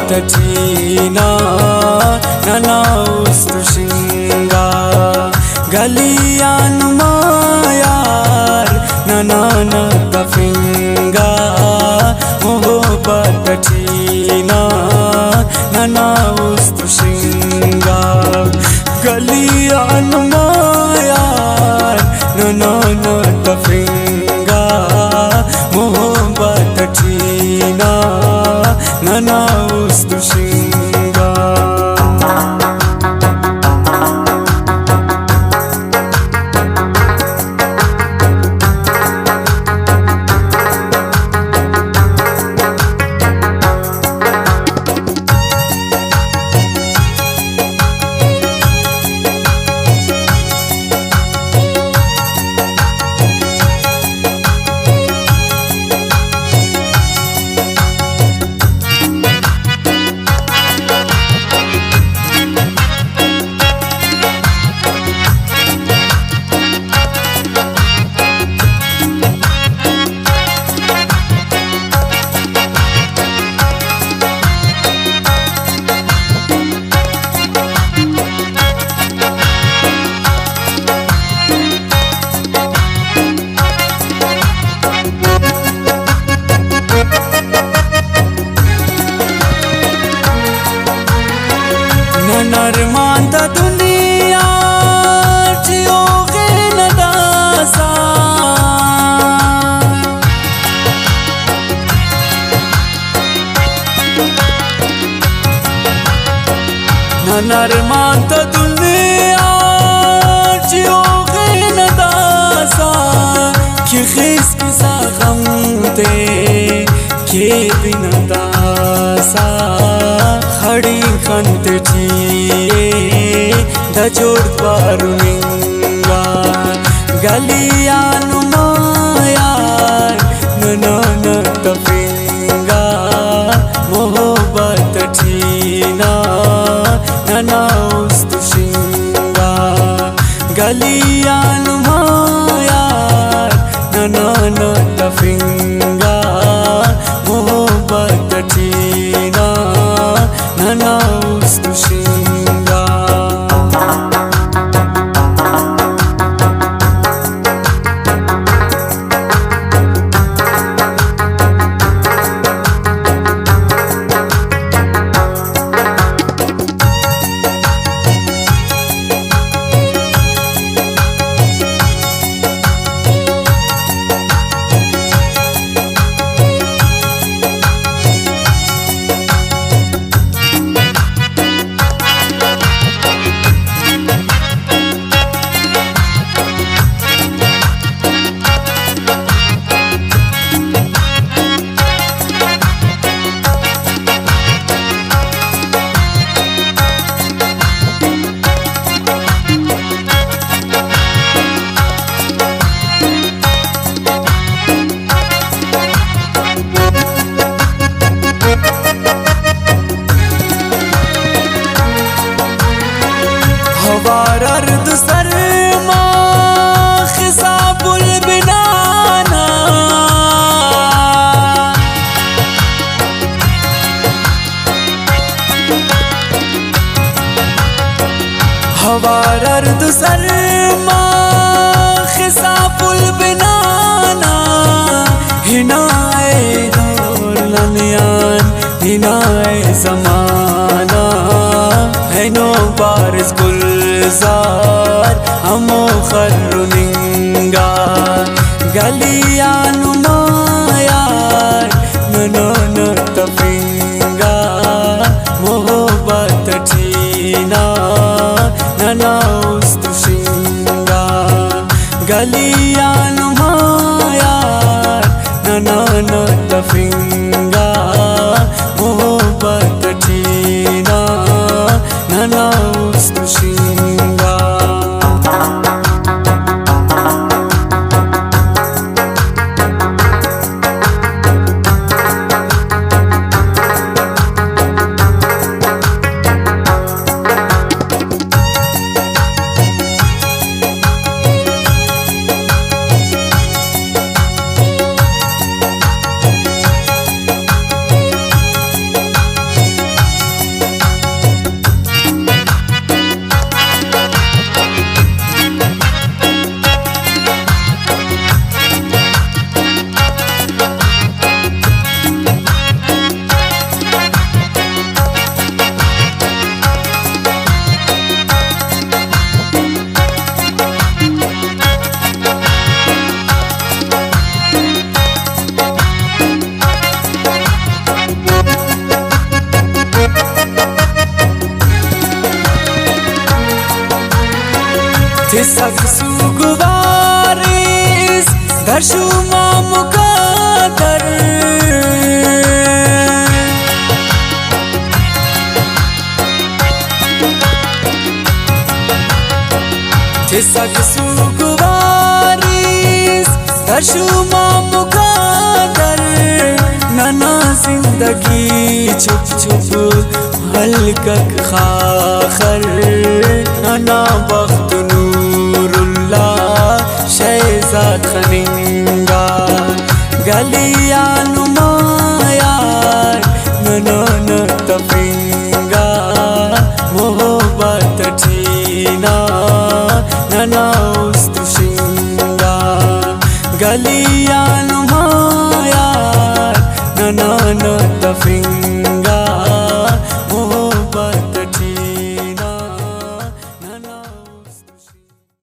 batachina nana ustushinga galiyan mayar nana nakafinga batachina nana ustushinga galiyan mayar nana nakafinga batachina nana ustushinga नरमांता दुनिया जियोगे नदासा नरमांता दुनिया जियोगे नदासा कि खिस किसा गम दे के बिन दासा खड़ी खंत दजोड़ पारुनिंगा गलियान मायार ननन तफिंगा मोहब्बत ठीना नना उस्तुशिंगा गलियान मायार ननन तफिंगा मोहब्बत ठीना nana ustushinga अर्द सरमा खिसाबुल बिनाना हवार अर्द सरमा खिसाबुल बिनाना हिनाए दौलनियान हिनाए जमाना है नो बारिश गुलजार हमो खरुनिंगा गलियान मायार ननन तफिंगा मोहब्बत ठीना नना उस्तुशिंगा गलियान मायार ननन तफिंगा मोहब्बत ठीना nana ustushinga दर्शुमा मुकादर Tisak suguwaris दर्शुमा मुकादर नना जिंदगी छुप छुप हल्कक खाखर नना वक्त नूरुल्लाह शहजाद खनिंगा गलिया नुमायार नना न तफिंगा मोहब्बत ठीना नना उस्तुशिंगा गलिया नुमायार नना न तफिंगा